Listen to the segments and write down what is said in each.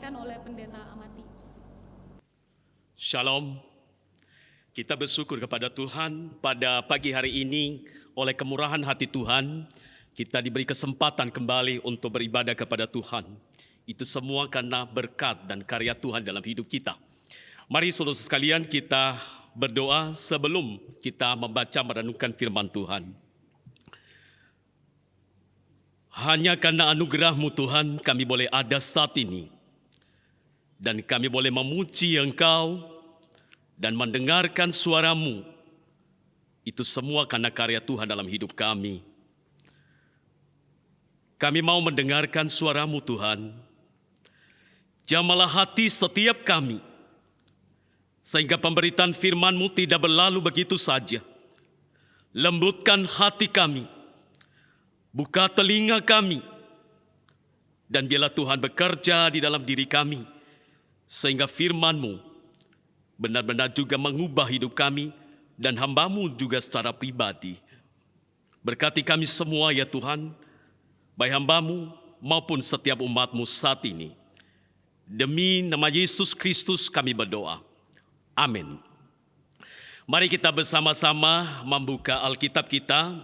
disampaikan oleh Pendeta Amati. Shalom. Kita bersyukur kepada Tuhan pada pagi hari ini oleh kemurahan hati Tuhan kita diberi kesempatan kembali untuk beribadah kepada Tuhan. Itu semua karena berkat dan karya Tuhan dalam hidup kita. Mari saudara sekalian kita berdoa sebelum kita membaca merenungkan firman Tuhan. Hanya karena anugerah-Mu Tuhan kami boleh ada saat ini. Dan kami boleh memuji Engkau dan mendengarkan suara-Mu. Itu semua karena karya Tuhan dalam hidup kami. Kami mau mendengarkan suara-Mu Tuhan. Jamalah hati setiap kami. Sehingga pemberitaan firman-Mu tidak berlalu begitu saja. Lembutkan hati kami. Buka telinga kami. Dan biarlah Tuhan bekerja di dalam diri kami. Sehingga firman-Mu benar-benar juga mengubah hidup kami dan hamba-Mu juga secara pribadi. Berkati kami semua ya Tuhan, baik hamba-Mu maupun setiap umat-Mu saat ini. Demi nama Yesus Kristus kami berdoa. Amin. Mari kita bersama-sama membuka Alkitab kita,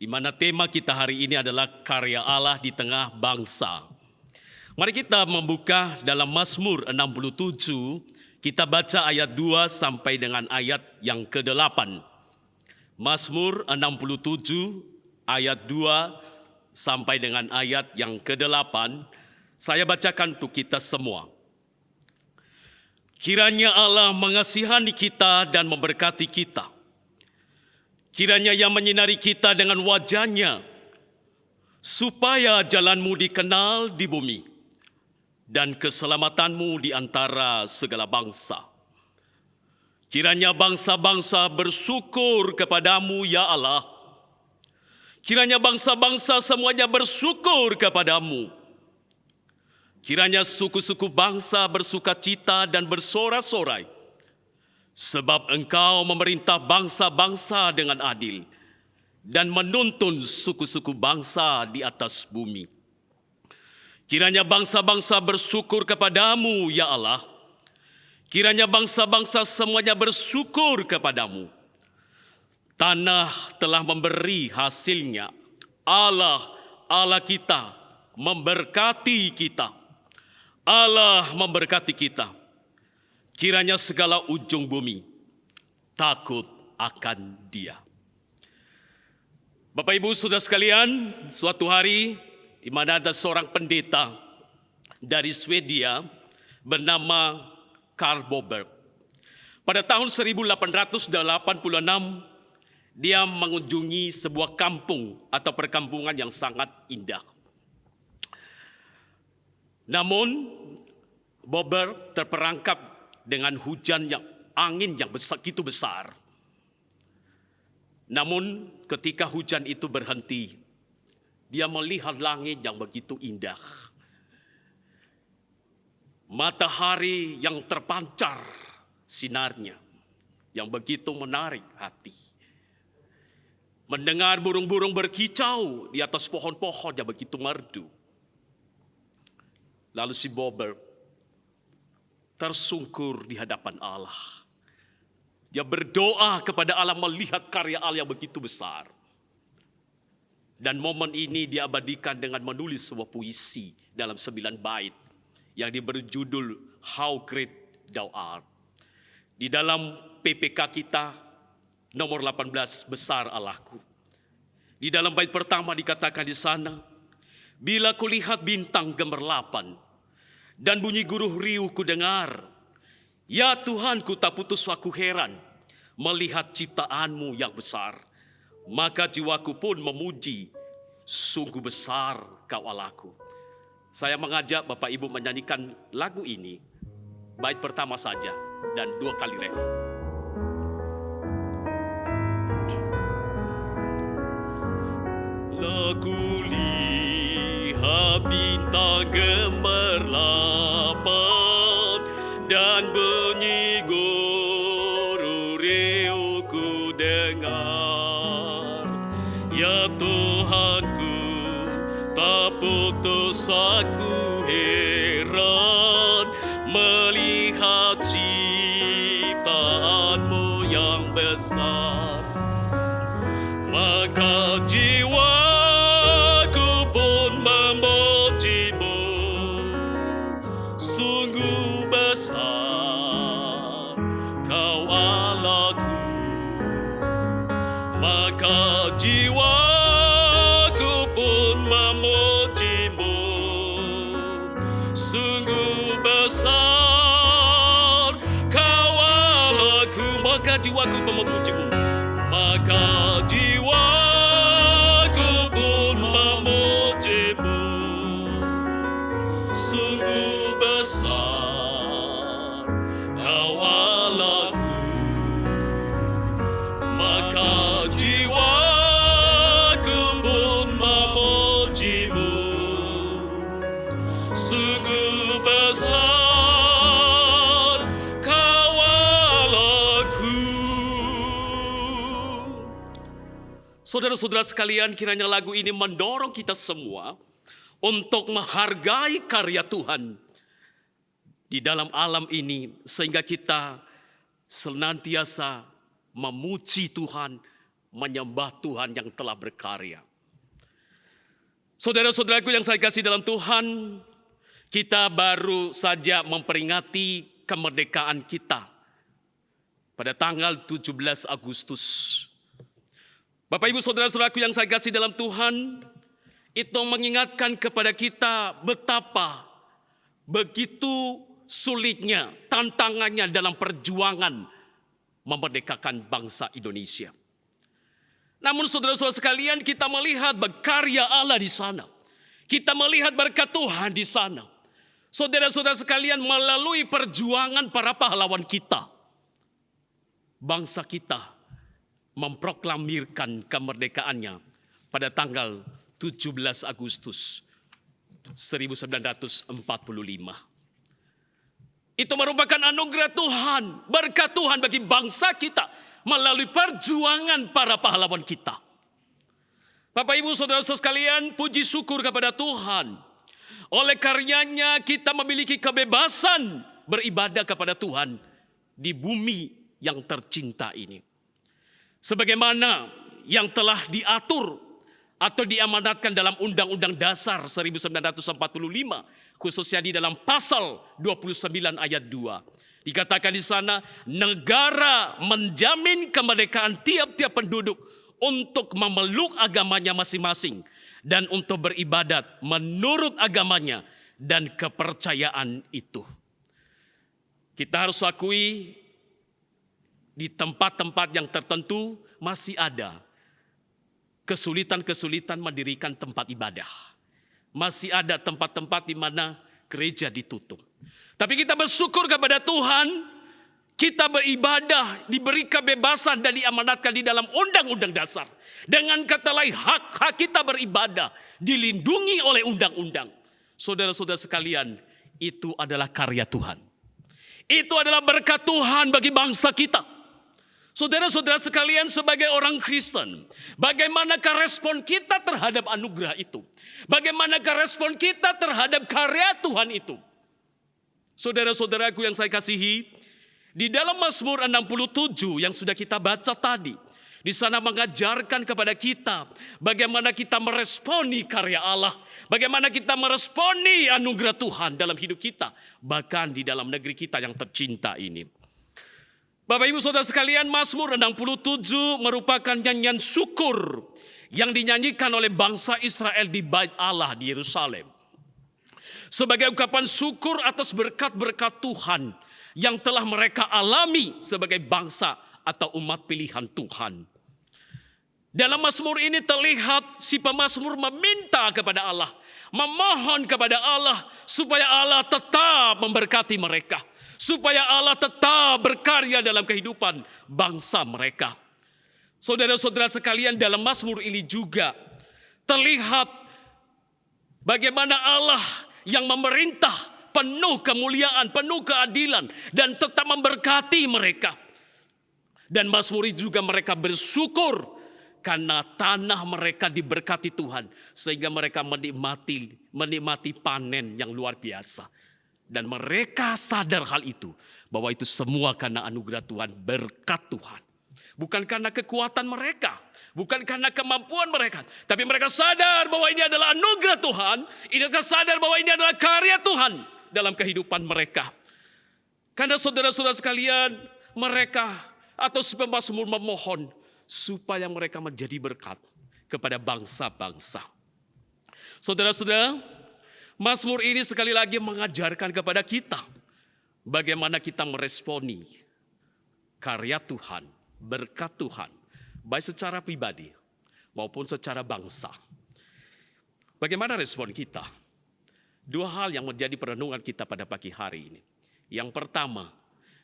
di mana tema kita hari ini adalah karya Allah di tengah bangsa. Mari kita membuka dalam Mazmur 67, kita baca ayat 2 sampai dengan ayat yang ke-8. Mazmur 67 ayat 2 sampai dengan ayat yang ke-8. Saya bacakan untuk kita semua. Kiranya Allah mengasihani kita dan memberkati kita. Kiranya Ia menyinari kita dengan wajah-Nya, supaya jalan-Mu dikenal di bumi. Dan keselamatan-Mu di antara segala bangsa. Kiranya bangsa-bangsa bersyukur kepadamu, ya Allah. Kiranya bangsa-bangsa semuanya bersyukur kepadamu. Kiranya suku-suku bangsa bersukacita dan bersorak-sorai. Sebab Engkau memerintah bangsa-bangsa dengan adil. Dan menuntun suku-suku bangsa di atas bumi. Kiranya bangsa-bangsa bersyukur kepadamu, ya Allah. Kiranya bangsa-bangsa semuanya bersyukur kepadamu. Tanah telah memberi hasilnya. Allah kita memberkati kita. Allah memberkati kita. Kiranya segala ujung bumi takut akan Dia. Bapak Ibu Saudara sekalian, suatu hari di mana ada seorang pendeta dari Swedia bernama Karl Boberg. Pada tahun 1886, dia mengunjungi sebuah kampung atau perkampungan yang sangat indah. Namun, Boberg terperangkap dengan angin yang begitu besar. Namun, ketika hujan itu berhenti, dia melihat langit yang begitu indah. Matahari yang terpancar sinarnya, yang begitu menarik hati. Mendengar burung-burung berkicau di atas pohon-pohon yang begitu merdu. Lalu si Boberg tersungkur di hadapan Allah. Dia berdoa kepada Allah melihat karya Allah yang begitu besar. Dan momen ini diabadikan dengan menulis sebuah puisi dalam 9 bait yang diberi judul How Great Thou Art. Di dalam PPK kita nomor 18, Besar Allahku. Di dalam bait pertama dikatakan di sana, bila kulihat bintang gemerlapan dan bunyi guruh riuh ku dengar, ya Tuhanku tak putus aku heran melihat ciptaan-Mu yang besar. Maka jiwaku pun memuji, sungguh besar Kau Allahku. Saya mengajak Bapak Ibu menyanyikan lagu ini, bait pertama saja dan 2 kali ref. Lagu lihat bintang gemerlapan dan bunyi guruh riuh ku dengar. Ya Tuhanku, tak putus aku heran maka jiwaku pun memujimu. Sungguh besar Kau Allahku, maka jiwaku pun memujimu. Sungguh besar Kau Allahku, maka jiwaku pun memujimu. Maka jiwaku pun memujimu. Sungguh besar Kau Allahku, maka jiwaku pun memujimu. Sungguh besar Kau Allahku. Saudara-saudara sekalian, kiranya lagu ini mendorong kita semua untuk menghargai karya Tuhan di dalam alam ini, sehingga kita senantiasa memuji Tuhan, menyembah Tuhan yang telah berkarya. Saudara-saudaraku yang saya kasih dalam Tuhan, kita baru saja memperingati kemerdekaan kita pada tanggal 17 Agustus. Bapak Ibu Saudara-saudaraku yang saya kasih dalam Tuhan, itu mengingatkan kepada kita betapa begitu sulitnya tantangannya dalam perjuangan memerdekakan bangsa Indonesia. Namun saudara-saudara sekalian, kita melihat berkarya Allah di sana. Kita melihat berkat Tuhan di sana. Saudara-saudara sekalian, melalui perjuangan para pahlawan kita, bangsa kita memproklamirkan kemerdekaannya pada tanggal 17 Agustus 1945. Itu merupakan anugerah Tuhan, berkat Tuhan bagi bangsa kita melalui perjuangan para pahlawan kita. Bapak Ibu Saudara-saudara sekalian, puji syukur kepada Tuhan. Oleh karyanya kita memiliki kebebasan beribadah kepada Tuhan di bumi yang tercinta ini. Sebagaimana yang telah diatur atau diamanatkan dalam Undang-Undang Dasar 1945, khususnya di dalam pasal 29 ayat 2. Dikatakan di sana, negara menjamin kemerdekaan tiap-tiap penduduk untuk memeluk agamanya masing-masing dan untuk beribadat menurut agamanya dan kepercayaan itu. Kita harus akui di tempat-tempat yang tertentu masih ada kesulitan-kesulitan mendirikan tempat ibadah. Masih ada tempat-tempat di mana gereja ditutup. Tapi kita bersyukur kepada Tuhan, kita beribadah, diberi kebebasan dan diamanatkan di dalam Undang-Undang Dasar. Dengan kata lain, hak-hak kita beribadah dilindungi oleh undang-undang. Saudara-saudara sekalian, itu adalah karya Tuhan. Itu adalah berkat Tuhan bagi bangsa kita. Saudara-saudara sekalian, sebagai orang Kristen, bagaimanakah respon kita terhadap anugerah itu? Bagaimanakah respon kita terhadap karya Tuhan itu? Saudara-saudaraku yang saya kasihi, di dalam Mazmur 67 yang sudah kita baca tadi, di sana mengajarkan kepada kita bagaimana kita meresponi karya Allah, bagaimana kita meresponi anugerah Tuhan dalam hidup kita, bahkan di dalam negeri kita yang tercinta ini. Bapak Ibu Saudara sekalian, Mazmur 67 merupakan nyanyian syukur yang dinyanyikan oleh bangsa Israel di Bait Allah di Yerusalem. Sebagai ungkapan syukur atas berkat-berkat Tuhan yang telah mereka alami sebagai bangsa atau umat pilihan Tuhan. Dalam Mazmur ini terlihat si pemazmur meminta kepada Allah, memohon kepada Allah supaya Allah tetap memberkati mereka, supaya Allah tetap berkarya dalam kehidupan bangsa mereka. Saudara-saudara sekalian, dalam Mazmur ini juga terlihat bagaimana Allah yang memerintah penuh kemuliaan, penuh keadilan, dan tetap memberkati mereka. Dan Mazmur juga mereka bersyukur karena tanah mereka diberkati Tuhan, sehingga mereka menikmati panen yang luar biasa. Dan mereka sadar hal itu, bahwa itu semua karena anugerah Tuhan, berkat Tuhan. Bukan karena kekuatan mereka, bukan karena kemampuan mereka, tapi mereka sadar bahwa ini adalah anugerah Tuhan, mereka sadar bahwa ini adalah karya Tuhan dalam kehidupan mereka. Karena saudara-saudara sekalian, mereka atau si pemazmur memohon supaya mereka menjadi berkat kepada bangsa-bangsa. Saudara-saudara, Mazmur ini sekali lagi mengajarkan kepada kita bagaimana kita meresponi karya Tuhan, berkat Tuhan, baik secara pribadi maupun secara bangsa. Bagaimana respon kita? Dua hal yang menjadi perenungan kita pada pagi hari ini. Yang pertama,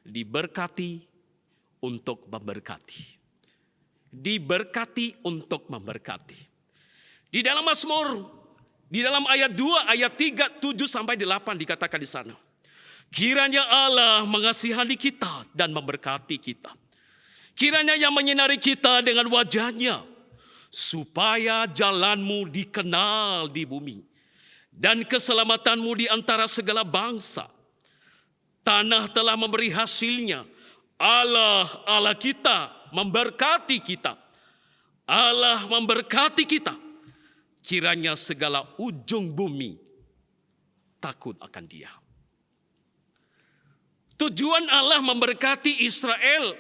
diberkati untuk memberkati. Diberkati untuk memberkati. Di dalam Mazmur, di dalam ayat 2, ayat 3, 7 sampai 8 dikatakan di sana. Kiranya Allah mengasihani kita dan memberkati kita. Kiranya yang menyinari kita dengan wajahnya, supaya jalanmu dikenal di bumi, dan keselamatanmu di antara segala bangsa. Tanah telah memberi hasilnya, Allah kita memberkati kita. Allah memberkati kita. Kiranya segala ujung bumi takut akan Dia. Tujuan Allah memberkati Israel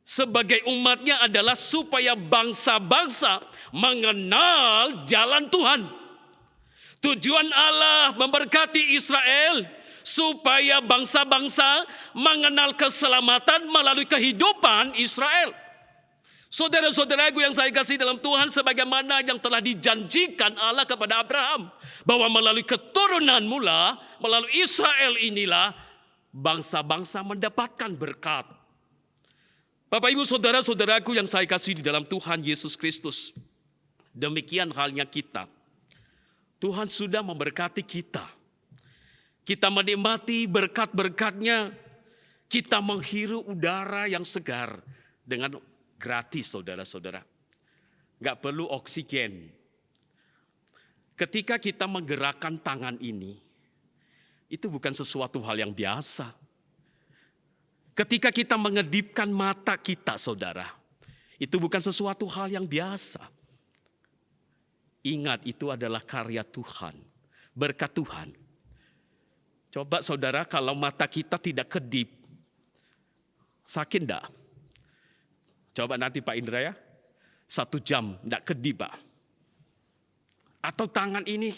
sebagai umatnya adalah supaya bangsa-bangsa mengenal jalan Tuhan. Tujuan Allah memberkati Israel supaya bangsa-bangsa mengenal keselamatan melalui kehidupan Israel. Saudara-saudaraku yang saya kasih dalam Tuhan, sebagaimana yang telah dijanjikan Allah kepada Abraham, bahwa melalui keturunan mula, melalui Israel inilah bangsa-bangsa mendapatkan berkat. Bapak Ibu saudara-saudaraku yang saya kasih di dalam Tuhan Yesus Kristus, demikian halnya kita. Tuhan sudah memberkati kita. Kita menikmati berkat-berkat-Nya. Kita menghirup udara yang segar dengan gratis, saudara-saudara. Gak perlu oksigen. Ketika kita menggerakkan tangan ini, itu bukan sesuatu hal yang biasa. Ketika kita mengedipkan mata kita, saudara, itu bukan sesuatu hal yang biasa. Ingat, itu adalah karya Tuhan, berkat Tuhan. Coba saudara, kalau mata kita tidak kedip, sakit enggak? Coba nanti Pak Indra ya, 1 jam enggak kedip Pak. Atau tangan ini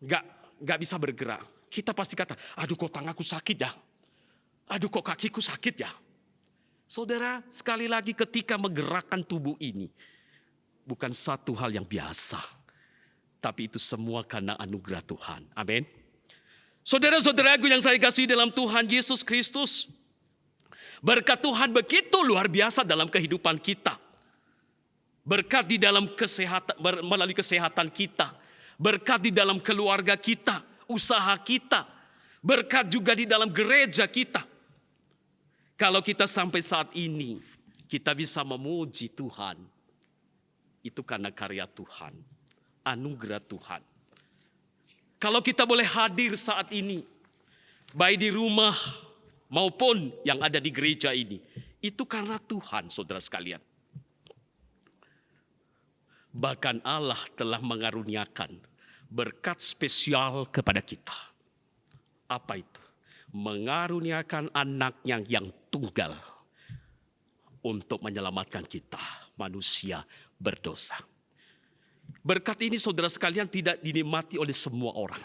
enggak bisa bergerak. Kita pasti kata, aduh kok tanganku sakit ya. Aduh kok kakiku sakit ya. Saudara, sekali lagi ketika menggerakkan tubuh ini, bukan satu hal yang biasa. Tapi itu semua karena anugerah Tuhan. Amin. Saudara-saudaraku yang saya kasih dalam Tuhan Yesus Kristus, berkat Tuhan begitu luar biasa dalam kehidupan kita. Berkat di dalam kesehatan, melalui kesehatan kita. Berkat di dalam keluarga kita, usaha kita. Berkat juga di dalam gereja kita. Kalau kita sampai saat ini, kita bisa memuji Tuhan. Itu karena karya Tuhan, anugerah Tuhan. Kalau kita boleh hadir saat ini, baik di rumah maupun yang ada di gereja ini, itu karena Tuhan, saudara sekalian. Bahkan Allah telah mengaruniakan berkat spesial kepada kita. Apa itu? Mengaruniakan anaknya yang tunggal untuk menyelamatkan kita, manusia berdosa. Berkat ini saudara sekalian tidak dinikmati oleh semua orang.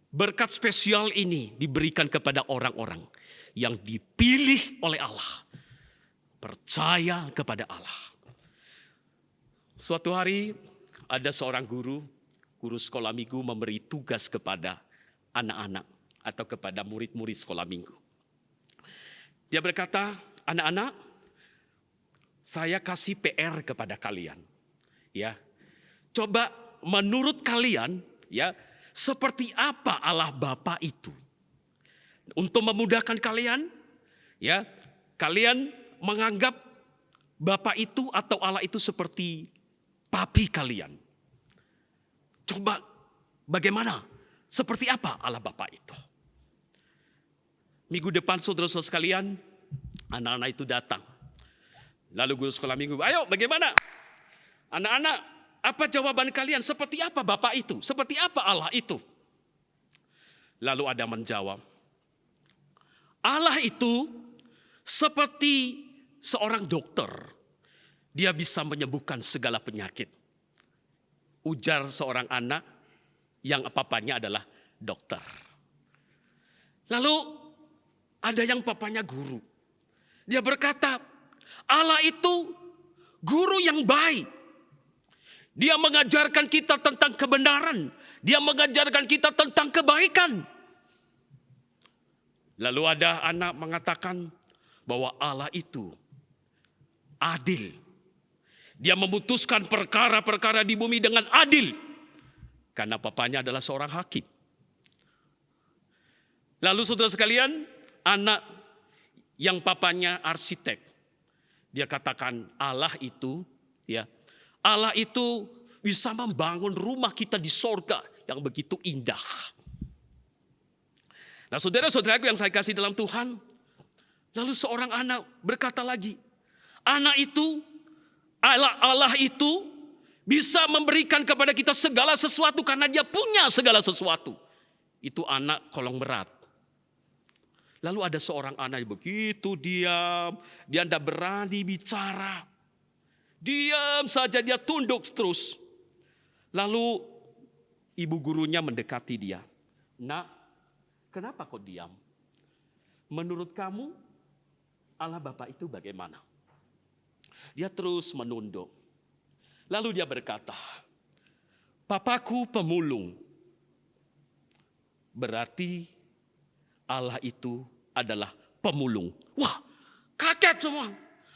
Berkat spesial ini diberikan kepada orang-orang yang dipilih oleh Allah, percaya kepada Allah. Suatu hari ada seorang guru sekolah minggu memberi tugas kepada anak-anak atau kepada murid-murid sekolah minggu. Dia berkata, anak-anak, saya kasih PR kepada kalian. Ya, coba menurut kalian, ya, seperti apa Allah Bapa itu? Untuk memudahkan kalian, ya, kalian menganggap Bapa itu atau Allah itu seperti papi kalian. Coba bagaimana? Seperti apa Allah Bapa itu? Minggu depan saudara-saudara sekalian, Anak-anak itu datang. Lalu guru sekolah minggu, ayo bagaimana? Anak-anak, apa jawaban kalian? Seperti apa Bapak itu? Seperti apa Allah itu? Lalu ada menjawab, Allah itu seperti seorang dokter. Dia bisa menyembuhkan segala penyakit. Ujar seorang anak yang papanya adalah dokter. Lalu ada yang papanya guru. Dia berkata, Allah itu guru yang baik. Dia mengajarkan kita tentang kebenaran. Dia mengajarkan kita tentang kebaikan. Lalu ada anak mengatakan bahwa Allah itu adil. Dia memutuskan perkara-perkara di bumi dengan adil. Karena papanya adalah seorang hakim. Lalu saudara sekalian, anak yang papanya arsitek. Dia katakan Allah itu bisa membangun rumah kita di sorga yang begitu indah. Nah saudara-saudaraku yang saya kasih dalam Tuhan. Lalu seorang anak berkata lagi. Allah itu bisa memberikan kepada kita segala sesuatu karena dia punya segala sesuatu. Itu anak kolong berat. Lalu ada seorang anak yang begitu diam. Dia tidak berani bicara. Diam saja, dia tunduk terus. Lalu ibu gurunya mendekati dia. Nak, kenapa kau diam? Menurut kamu Allah Bapa itu bagaimana? Dia terus menunduk. Lalu dia berkata, Papaku pemulung. Berarti Allah itu adalah pemulung. Wah, kaget semua.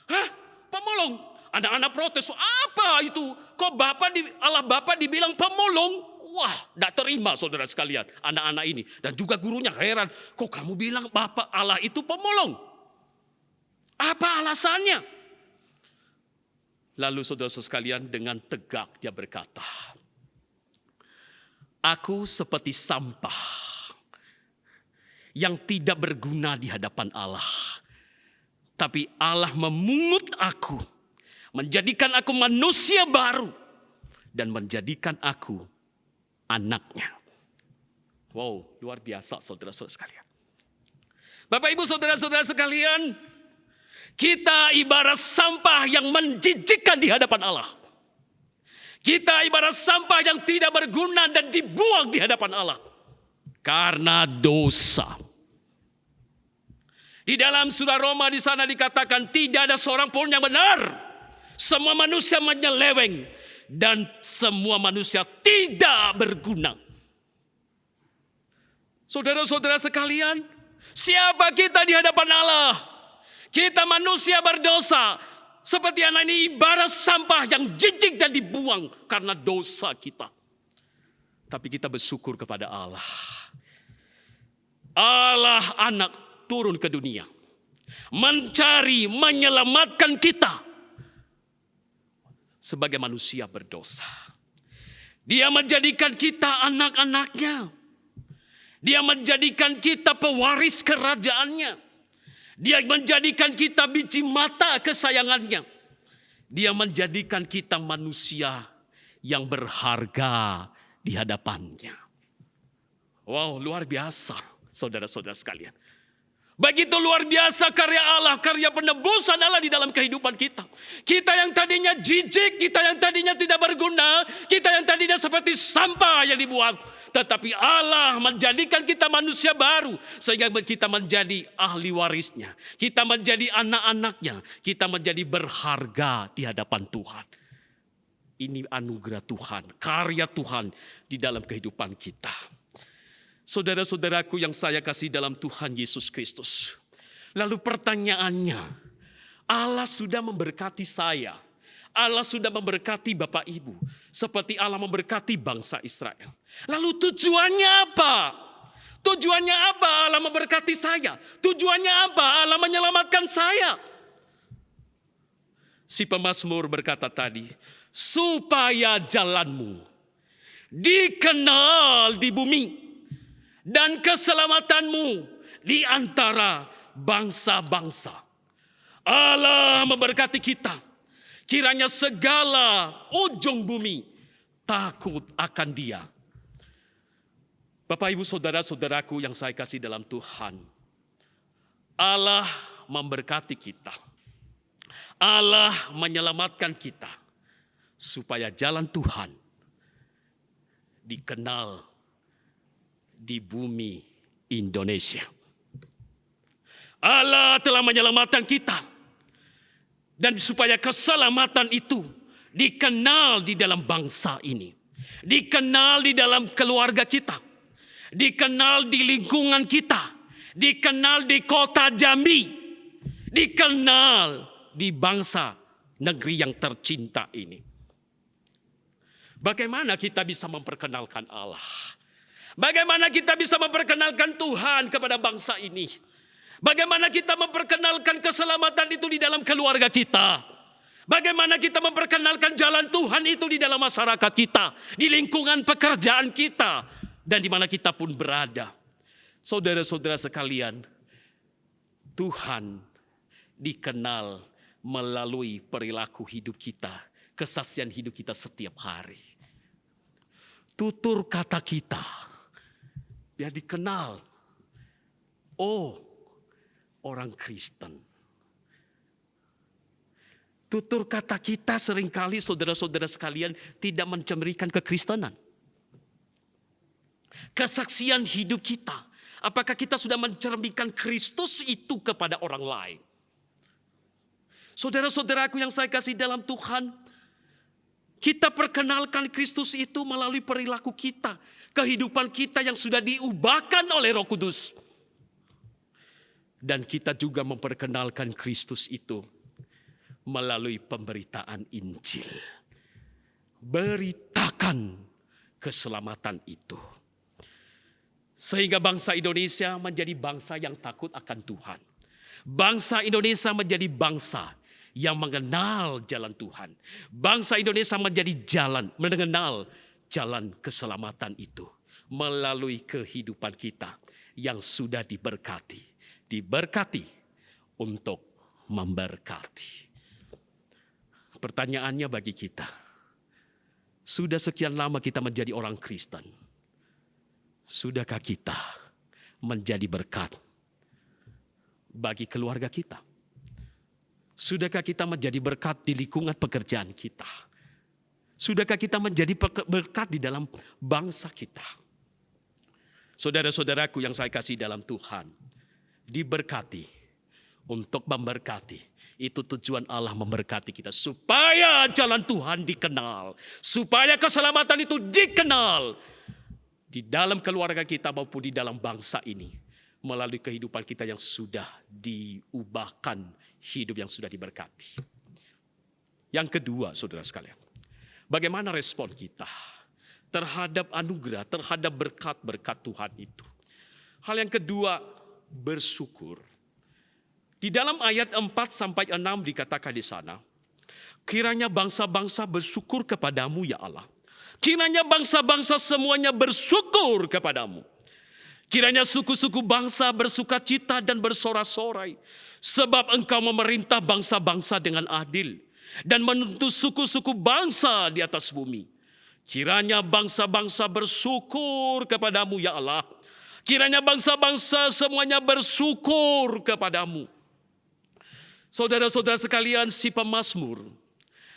Hah? Pemulung? Anak-anak protes, apa itu? Kok Allah Bapa dibilang pemulung? Wah, tidak terima saudara sekalian, anak-anak ini. Dan juga gurunya heran, kok kamu bilang Bapa Allah itu pemulung? Apa alasannya? Lalu saudara-saudara sekalian dengan tegak dia berkata, aku seperti sampah yang tidak berguna di hadapan Allah. Tapi Allah memungut aku, menjadikan aku manusia baru, dan menjadikan aku anaknya. Wow, luar biasa saudara-saudara sekalian. Bapak ibu saudara-saudara sekalian, kita ibarat sampah yang menjijikkan di hadapan Allah. Kita ibarat sampah yang tidak berguna dan dibuang di hadapan Allah. Karena dosa. Di dalam surah Roma di sana dikatakan tidak ada seorang pun yang benar. Semua manusia menyeleweng dan semua manusia tidak berguna. Saudara-saudara sekalian, siapa kita di hadapan Allah? Kita manusia berdosa. Seperti anak ini ibarat sampah yang jijik dan dibuang karena dosa kita. Tapi kita bersyukur kepada Allah. Allah anak turun ke dunia. Mencari, menyelamatkan kita. Sebagai manusia berdosa. Dia menjadikan kita anak-anaknya. Dia menjadikan kita pewaris kerajaannya. Dia menjadikan kita biji mata kesayangannya. Dia menjadikan kita manusia yang berharga di hadapannya. Wow, luar biasa saudara-saudara sekalian. Begitu luar biasa karya Allah, karya penebusan Allah di dalam kehidupan kita. Kita yang tadinya jijik, kita yang tadinya tidak berguna, kita yang tadinya seperti sampah yang dibuang. Tetapi Allah menjadikan kita manusia baru. Sehingga kita menjadi ahli warisnya. Kita menjadi anak-anaknya. Kita menjadi berharga di hadapan Tuhan. Ini anugerah Tuhan, karya Tuhan di dalam kehidupan kita. Saudara-saudaraku yang saya kasih dalam Tuhan Yesus Kristus. Lalu pertanyaannya, Allah sudah memberkati saya. Allah sudah memberkati Bapak Ibu. Seperti Allah memberkati bangsa Israel. Lalu tujuannya apa? Tujuannya apa Allah memberkati saya? Tujuannya apa Allah menyelamatkan saya? Si pemazmur berkata tadi, supaya jalanmu dikenal di bumi. Dan keselamatanmu di antara bangsa-bangsa. Allah memberkati kita. Kiranya segala ujung bumi takut akan Dia. Bapak, Ibu, saudara-saudaraku yang saya kasih dalam Tuhan, Allah memberkati kita. Allah menyelamatkan kita supaya jalan Tuhan dikenal di bumi Indonesia. Allah telah menyelamatkan kita, dan supaya keselamatan itu dikenal di dalam bangsa ini, dikenal di dalam keluarga kita, dikenal di lingkungan kita, dikenal di kota Jambi, dikenal di bangsa negeri yang tercinta ini. Bagaimana kita bisa memperkenalkan Allah? Bagaimana kita bisa memperkenalkan Tuhan kepada bangsa ini? Bagaimana kita memperkenalkan keselamatan itu di dalam keluarga kita? Bagaimana kita memperkenalkan jalan Tuhan itu di dalam masyarakat kita, di lingkungan pekerjaan kita, dan di mana kita pun berada? Saudara-saudara sekalian, Tuhan dikenal melalui perilaku hidup kita, kesaksian hidup kita setiap hari. Tutur kata kita, biar dikenal. Oh, orang Kristen. Tutur kata kita seringkali, saudara-saudara sekalian, tidak mencemerikan kekristenan. Kesaksian hidup kita, apakah kita sudah mencerminkan Kristus itu kepada orang lain? Saudara-saudaraku yang saya kasih dalam Tuhan, kita perkenalkan Kristus itu melalui perilaku kita, kehidupan kita yang sudah diubahkan oleh Roh Kudus. Dan kita juga memperkenalkan Kristus itu melalui pemberitaan Injil. Beritakan keselamatan itu. Sehingga bangsa Indonesia menjadi bangsa yang takut akan Tuhan. Bangsa Indonesia menjadi bangsa yang mengenal jalan Tuhan. Bangsa Indonesia menjadi mengenal jalan keselamatan itu melalui kehidupan kita yang sudah diberkati. Diberkati untuk memberkati. Pertanyaannya bagi kita, sudah sekian lama kita menjadi orang Kristen, sudahkah kita menjadi berkat bagi keluarga kita? Sudahkah kita menjadi berkat di lingkungan pekerjaan kita? Sudahkah kita menjadi berkat di dalam bangsa kita? Saudara-saudaraku yang saya kasih dalam Tuhan, diberkati untuk memberkati. Itu tujuan Allah memberkati kita. Supaya jalan Tuhan dikenal. Supaya keselamatan itu dikenal. Di dalam keluarga kita maupun di dalam bangsa ini. Melalui kehidupan kita yang sudah diubahkan. Hidup yang sudah diberkati. Yang kedua, saudara sekalian. Bagaimana respon kita terhadap anugerah, terhadap berkat-berkat Tuhan itu. Hal yang kedua, bersyukur. Di dalam ayat 4-6 dikatakan di sana, kiranya bangsa-bangsa bersyukur kepadamu ya Allah. Kiranya bangsa-bangsa semuanya bersyukur kepadamu. Kiranya suku-suku bangsa bersukacita dan bersorak-sorai. Sebab engkau memerintah bangsa-bangsa dengan adil. Dan menuntut suku-suku bangsa di atas bumi. Kiranya bangsa-bangsa bersyukur kepadamu ya Allah. Kiranya bangsa-bangsa semuanya bersyukur kepadamu. Saudara-saudara sekalian, si pemazmur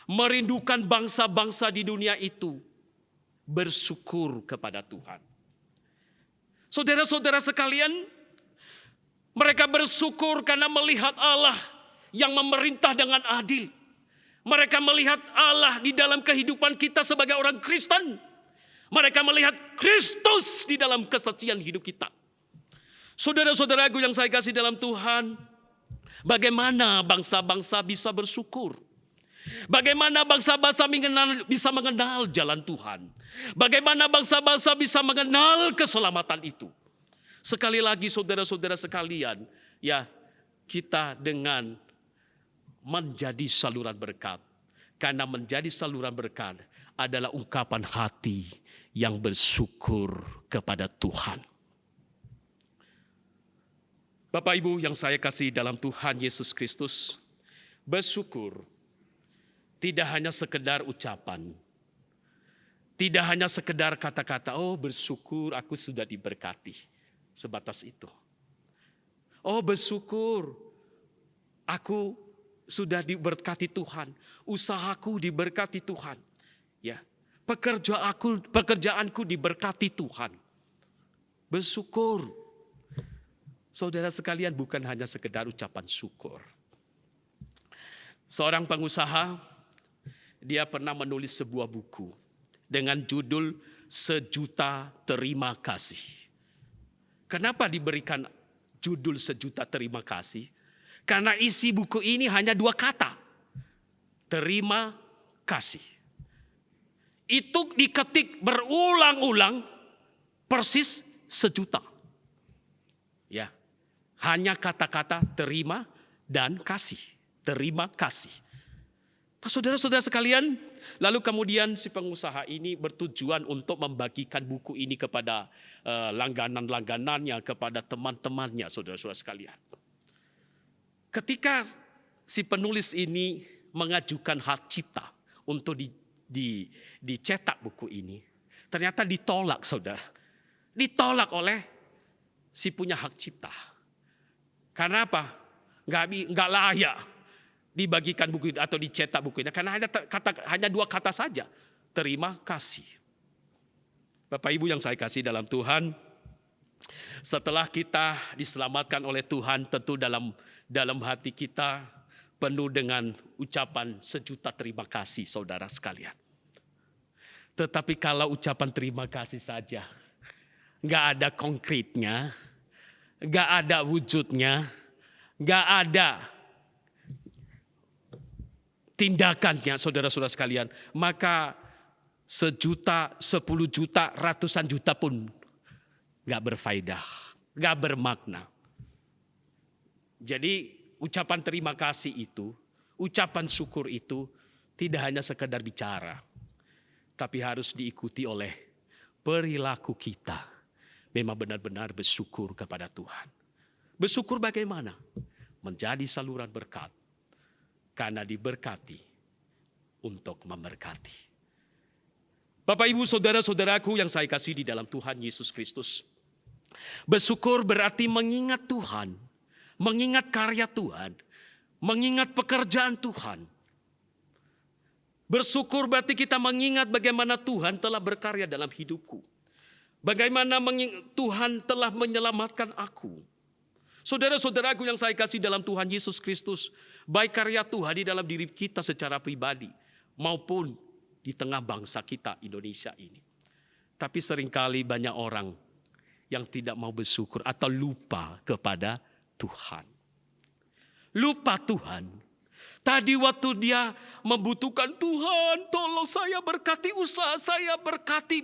merindukan bangsa-bangsa di dunia itu bersyukur kepada Tuhan. Saudara-saudara sekalian, mereka bersyukur karena melihat Allah yang memerintah dengan adil. Mereka melihat Allah di dalam kehidupan kita sebagai orang Kristen. Mereka melihat Kristus di dalam kesaksian hidup kita. Saudara-saudaraku yang saya kasih dalam Tuhan, bagaimana bangsa-bangsa bisa bersyukur? Bagaimana bangsa-bangsa bisa mengenal jalan Tuhan? Bagaimana bangsa-bangsa bisa mengenal keselamatan itu? Sekali lagi saudara-saudara sekalian, ya, kita dengan menjadi saluran berkat. Karena menjadi saluran berkat adalah ungkapan hati yang bersyukur kepada Tuhan. Bapak Ibu yang saya kasih dalam Tuhan Yesus Kristus, Bersyukur tidak hanya sekedar ucapan. Tidak hanya sekedar kata-kata, oh bersyukur aku sudah diberkati. Sebatas itu. Oh bersyukur aku sudah diberkati Tuhan. Usahaku diberkati Tuhan. Ya, pekerjaanku diberkati Tuhan. Bersyukur. Saudara sekalian, bukan hanya sekedar ucapan syukur. Seorang pengusaha, dia pernah menulis sebuah buku dengan judul Sejuta Terima Kasih. Kenapa diberikan judul Sejuta Terima Kasih? Karena isi buku ini hanya 2 kata. Terima kasih. Itu diketik berulang-ulang persis 1 juta. Ya. Hanya kata-kata terima dan kasih. Terima kasih. Nah, saudara-saudara sekalian, lalu kemudian si pengusaha ini bertujuan untuk membagikan buku ini kepada langganan-langganannya, kepada teman-temannya, saudara-saudara sekalian. Ketika si penulis ini mengajukan hak cipta untuk dicetak buku ini, ternyata ditolak, saudara. Ditolak oleh si punya hak cipta. Karena apa? Nggak layak dibagikan buku itu atau dicetak buku ini. Karena hanya 2 kata saja. Terima kasih. Bapak Ibu yang saya kasih dalam Tuhan, setelah kita diselamatkan oleh Tuhan, tentu dalam hati kita penuh dengan ucapan 1 juta terima kasih, saudara sekalian. Tetapi kalau ucapan terima kasih saja, nggak ada konkretnya, nggak ada wujudnya, nggak ada tindakannya, saudara-saudara sekalian, maka 1 juta, 10 juta, ratusan juta pun nggak berfaedah, nggak bermakna. Jadi ucapan terima kasih itu, ucapan syukur itu tidak hanya sekedar bicara, tapi harus diikuti oleh perilaku kita. Memang benar-benar bersyukur kepada Tuhan. Bersyukur bagaimana? Menjadi saluran berkat. Karena diberkati untuk memberkati. Bapak Ibu saudara-saudaraku yang saya kasih di dalam Tuhan Yesus Kristus. Bersyukur berarti mengingat Tuhan. Mengingat karya Tuhan. Mengingat pekerjaan Tuhan. Bersyukur berarti kita mengingat bagaimana Tuhan telah berkarya dalam hidupku. Bagaimana Tuhan telah menyelamatkan aku. Saudara-saudaraku yang saya kasih dalam Tuhan Yesus Kristus. Baik karya Tuhan di dalam diri kita secara pribadi. Maupun di tengah bangsa kita Indonesia ini. Tapi seringkali banyak orang yang tidak mau bersyukur atau lupa kepada Tuhan. Lupa Tuhan. Tadi waktu dia membutuhkan Tuhan, tolong saya berkati usaha saya, berkati.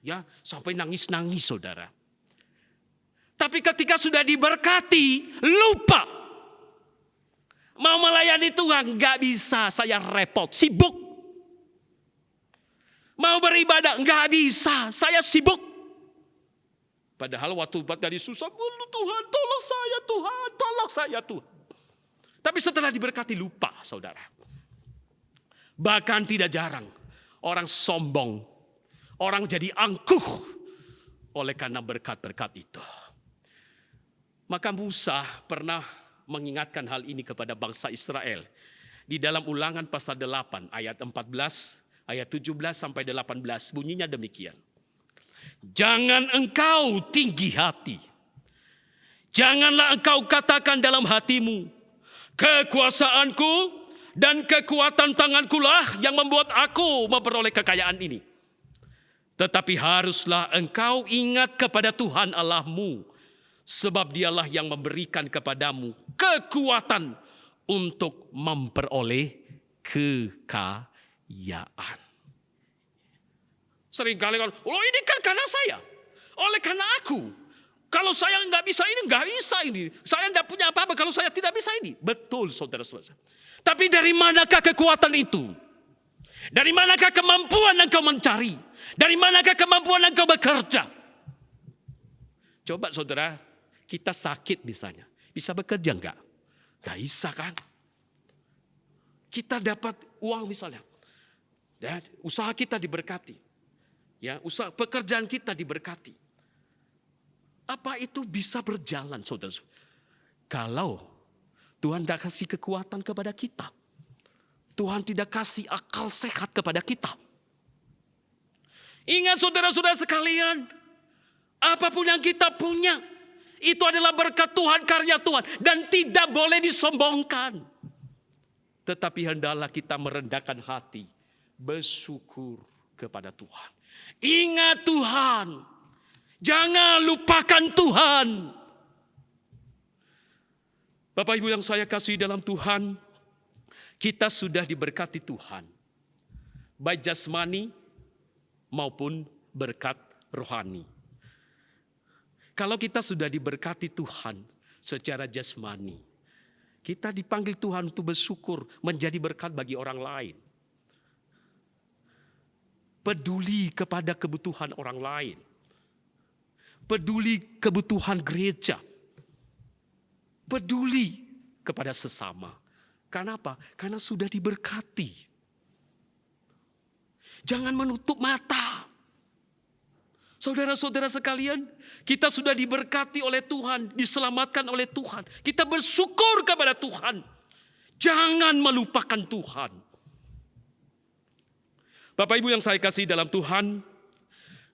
Ya, sampai nangis-nangis saudara. Tapi ketika sudah diberkati, lupa. Mau melayani Tuhan, gak bisa, saya repot, sibuk. Mau beribadah, gak bisa, saya sibuk. Padahal waktu tadi susah, Tuhan tolong saya Tuhan, tolong saya Tuhan. Tapi setelah diberkati lupa saudara. Bahkan tidak jarang orang sombong. Orang jadi angkuh oleh karena berkat-berkat itu. Maka Musa pernah mengingatkan hal ini kepada bangsa Israel. Di dalam Ulangan pasal 8 ayat 14, ayat 17 sampai 18 bunyinya demikian. Jangan engkau tinggi hati. Janganlah engkau katakan dalam hatimu, kekuasaanku dan kekuatan tangankulah yang membuat aku memperoleh kekayaan ini. Tetapi haruslah engkau ingat kepada Tuhan Allahmu, sebab dialah yang memberikan kepadamu kekuatan untuk memperoleh kekayaan. Seringkali kalau, ini kan karena saya, oleh karena aku. Kalau saya nggak bisa ini. Saya nggak punya apa-apa kalau saya tidak bisa ini. Betul saudara-saudara. Tapi dari manakah kekuatan itu? Dari manakah kemampuan engkau mencari? Dari manakah kemampuan engkau bekerja? Coba saudara, kita sakit misalnya. Bisa bekerja enggak? Enggak bisa kan? kita dapat uang misalnya. Dan usaha kita diberkati. Ya, usaha pekerjaan kita diberkati. Apa itu bisa berjalan, saudara? Kalau Tuhan tidak kasih kekuatan kepada kita. Tuhan tidak kasih akal sehat kepada kita. Ingat saudara-saudara sekalian, apapun yang kita punya, itu adalah berkat Tuhan, karya Tuhan. Dan tidak boleh disombongkan. Tetapi hendaklah kita merendahkan hati, bersyukur kepada Tuhan. Ingat Tuhan, jangan lupakan Tuhan. Bapak Ibu yang saya kasih dalam Tuhan, kita sudah diberkati Tuhan, baik jasmani maupun berkat rohani. Kalau kita sudah diberkati Tuhan secara jasmani, kita dipanggil Tuhan untuk bersyukur, menjadi berkat bagi orang lain. Peduli kepada kebutuhan orang lain. Peduli kebutuhan gereja. Peduli kepada sesama. Karena apa? Karena sudah diberkati. Jangan menutup mata. Saudara-saudara sekalian, kita sudah diberkati oleh Tuhan, diselamatkan oleh Tuhan. Kita bersyukur kepada Tuhan. Jangan melupakan Tuhan. Bapak Ibu yang saya kasih dalam Tuhan,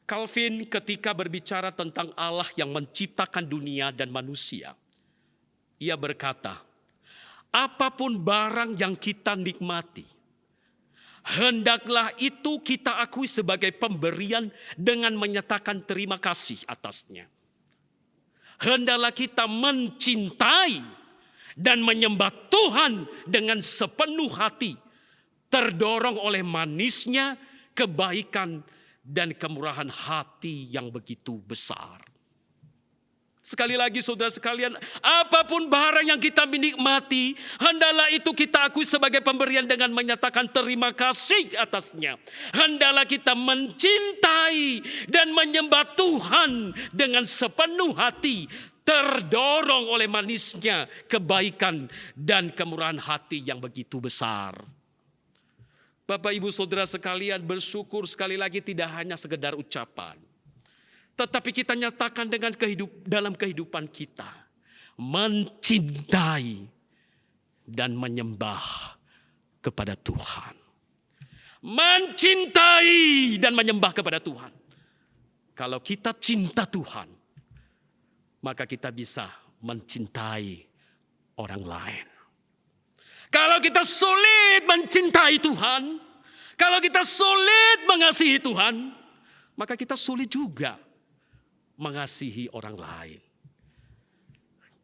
Calvin ketika berbicara tentang Allah yang menciptakan dunia dan manusia, ia berkata, apapun barang yang kita nikmati, hendaklah itu kita akui sebagai pemberian dengan menyatakan terima kasih atasnya. Hendaklah kita mencintai dan menyembah Tuhan dengan sepenuh hati, terdorong oleh manisnya kebaikan dan kemurahan hati yang begitu besar. Sekali lagi saudara sekalian, apapun barang yang kita nikmati, hendaklah itu kita akui sebagai pemberian dengan menyatakan terima kasih atasnya. Hendaklah kita mencintai dan menyembah Tuhan dengan sepenuh hati, terdorong oleh manisnya kebaikan dan kemurahan hati yang begitu besar. Bapak Ibu Saudara sekalian, bersyukur sekali lagi tidak hanya sekedar ucapan, tetapi kita nyatakan dengan dalam kehidupan kita, mencintai dan menyembah kepada Tuhan. Mencintai dan menyembah kepada Tuhan. Kalau kita cinta Tuhan, maka kita bisa mencintai orang lain. Kalau kita sulit mencintai Tuhan, kalau kita sulit mengasihi Tuhan, maka kita sulit juga mengasihi orang lain.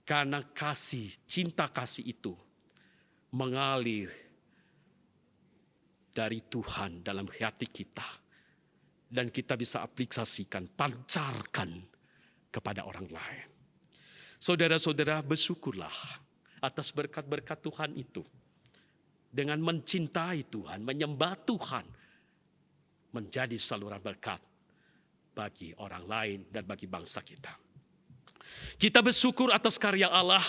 Karena cinta kasih itu mengalir dari Tuhan dalam hati kita. Dan kita bisa aplikasikan, pancarkan kepada orang lain. Saudara-saudara, bersyukurlah atas berkat-berkat Tuhan itu. Dengan mencintai Tuhan, menyembah Tuhan, menjadi saluran berkat bagi orang lain dan bagi bangsa kita. Kita bersyukur atas karya Allah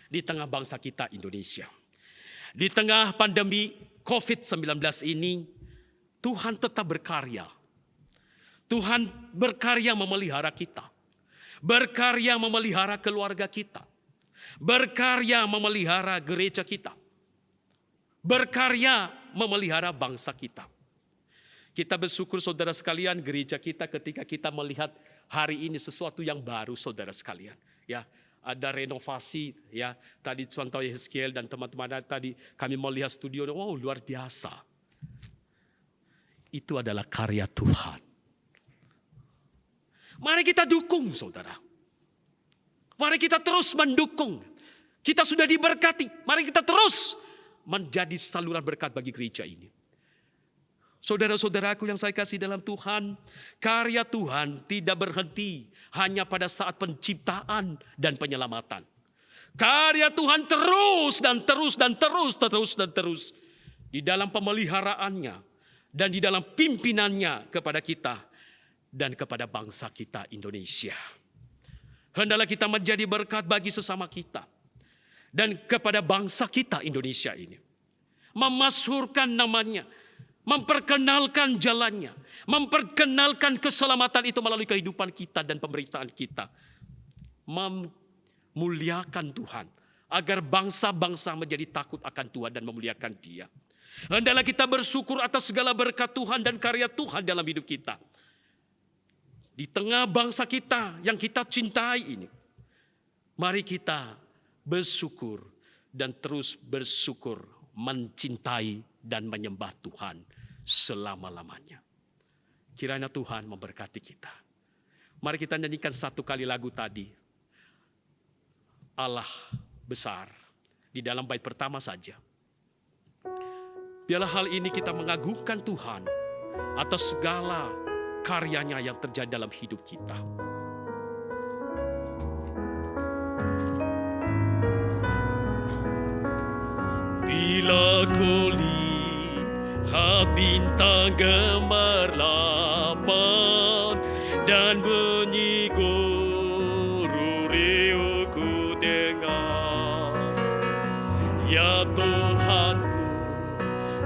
di tengah bangsa kita Indonesia. Di tengah pandemi COVID-19 ini, Tuhan tetap berkarya. Tuhan berkarya memelihara kita. Berkarya memelihara keluarga kita. Berkarya memelihara gereja kita. Berkarya memelihara bangsa kita. Kita bersyukur saudara sekalian, gereja kita ketika kita melihat hari ini sesuatu yang baru saudara sekalian. Ya, ada renovasi ya. Tadi contoh Yeskiel dan teman-teman tadi kami melihat studio, wow luar biasa. Itu adalah karya Tuhan. Mari kita dukung saudara. Mari kita terus mendukung. Kita sudah diberkati. Mari kita terus menjadi saluran berkat bagi gereja ini. Saudara-saudaraku yang saya kasih dalam Tuhan, karya Tuhan tidak berhenti hanya pada saat penciptaan dan penyelamatan. Karya Tuhan terus dan terus dan terus dan terus di dalam pemeliharaannya dan di dalam pimpinannya kepada kita dan kepada bangsa kita Indonesia. Hendaklah kita menjadi berkat bagi sesama kita dan kepada bangsa kita Indonesia ini. memasyhurkan namanya, memperkenalkan jalannya, memperkenalkan keselamatan itu melalui kehidupan kita dan pemberitaan kita. Memuliakan Tuhan, agar bangsa-bangsa menjadi takut akan Tuhan dan memuliakan Dia. Hendaklah kita bersyukur atas segala berkat Tuhan dan karya Tuhan dalam hidup kita. Di tengah bangsa kita yang kita cintai ini, mari kita bersyukur dan terus bersyukur, mencintai dan menyembah Tuhan selama-lamanya. Kiranya Tuhan memberkati kita. Mari kita nyanyikan satu kali lagu tadi, Allah besar, di dalam bait pertama saja. Biarlah hal ini kita mengagungkan Tuhan atas segala karyanya yang terjadi dalam hidup kita. Bila ku lihat bintang gemerlapan dan bunyi guru riuh ku dengar, ya Tuhanku,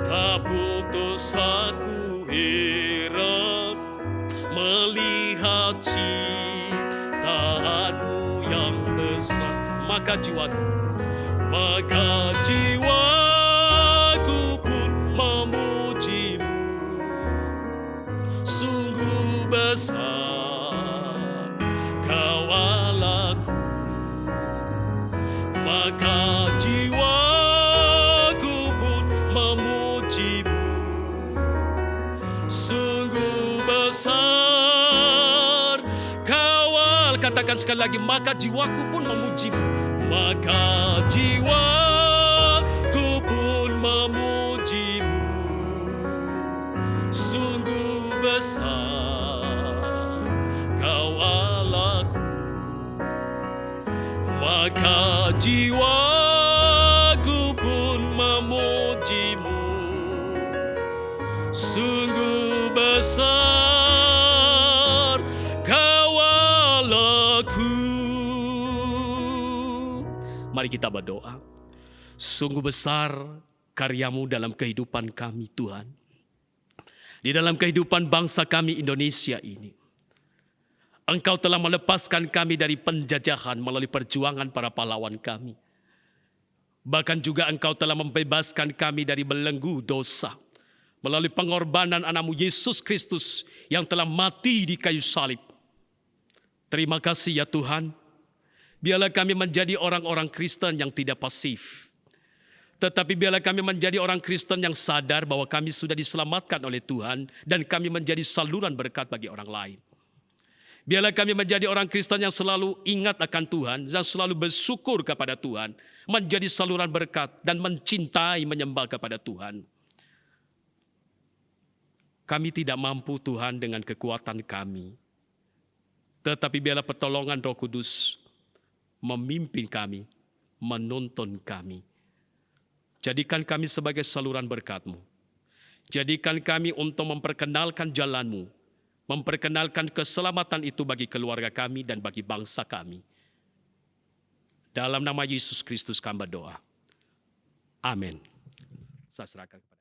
tak putus aku heran melihat ciptaanmu yang besar. Maka jiwaku pun memujimu. Sungguh besar Kau Allahku. Maka jiwaku pun memujimu. Sungguh besar Kau Allah. Katakan sekali lagi, maka jiwaku pun memujimu. Maka jiwaku pun memujimu. Sungguh besar Kau Allahku. Maka jiwaku pun memujimu. Sungguh besar Kau Allahku. Mari kita berdoa. Sungguh besar karyamu dalam kehidupan kami Tuhan. Di dalam kehidupan bangsa kami Indonesia ini. Engkau telah melepaskan kami dari penjajahan melalui perjuangan para pahlawan kami. Bahkan juga Engkau telah membebaskan kami dari belenggu dosa melalui pengorbanan anakmu Yesus Kristus yang telah mati di kayu salib. Terima kasih ya Tuhan. Biarlah kami menjadi orang-orang Kristen yang tidak pasif. Tetapi biarlah kami menjadi orang Kristen yang sadar bahwa kami sudah diselamatkan oleh Tuhan dan kami menjadi saluran berkat bagi orang lain. Biarlah kami menjadi orang Kristen yang selalu ingat akan Tuhan, yang selalu bersyukur kepada Tuhan, menjadi saluran berkat dan mencintai, menyembah kepada Tuhan. Kami tidak mampu Tuhan dengan kekuatan kami. Tetapi biarlah pertolongan Roh Kudus memimpin kami, menuntun kami. Jadikan kami sebagai saluran berkat-Mu. Jadikan kami untuk memperkenalkan jalan-Mu, memperkenalkan keselamatan itu bagi keluarga kami dan bagi bangsa kami. Dalam nama Yesus Kristus kami berdoa. Amin. Saya serahkan kepada